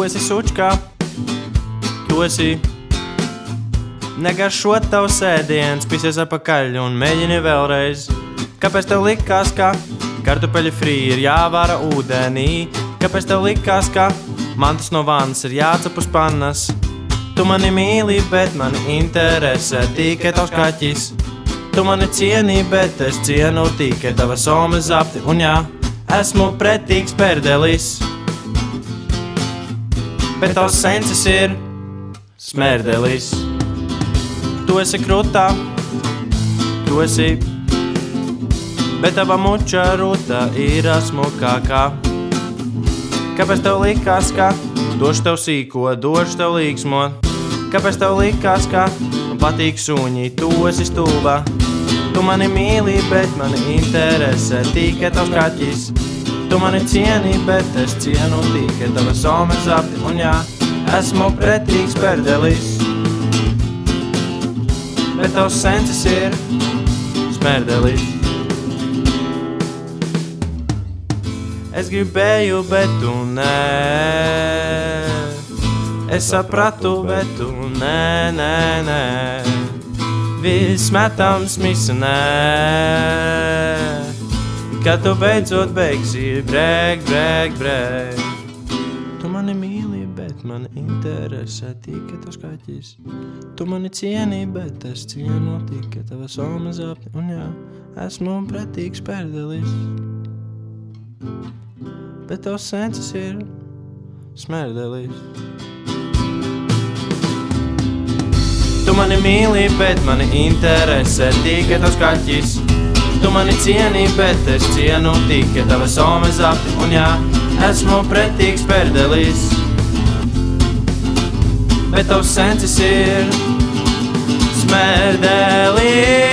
Tu esi sučkā, tu esi. Negaršot tavs ēdiens, pisies apakaļ un mēģini vēlreiz. Kāpēc tev likās, ka kartupeļi frī ir jāvāra ūdenī? Kāpēc tev likās, ka mantas no vannas ir jācep uz pannas? Tu mani mīli, bet mani interesē tikai tavs kaķis. Tu mani cieni, bet es cienu tikai tava soma zapti. Un jā, esmu pretīgs perdelis, bet tavs sensis ir smērdelis. Tu esi krūtā, tu esi, bet tava muča rūta ir smukākā. Kāpēc tev likās, ka došu tev sīko, došu tev līksmo? Kāpēc tev likās, ka man patīk suņi, tu esi stulba? Tu mani mīli, bet mani interesē tikai tavs kaķis. Tu mani cieni, bet es cienu tikai tava soma zapti. Un jā, esmu pretīgs perdelis, bet tavs sensis ir smērdelis. Es gribēju, bet tu nē. Es sapratu, bet tu nē. Viss metams misanē. Kad tu beidzot beigsi brēk. Tu mani mīli, bet mani interesē tikai tavs kaķis. Tu mani cieni, bet es cienu tikai tava soma zapti. Un jā, esmu pretīgs perdelis, bet tavs sensis ir smērdelis. Tu mani mīli, bet mani interesē tikai tavs kaķis. Tu mani cieni, bet es cienu tikai tava soma zapti. Un jā, esmu pretīgs perdelis, bet tavs sensis ir smērdelis.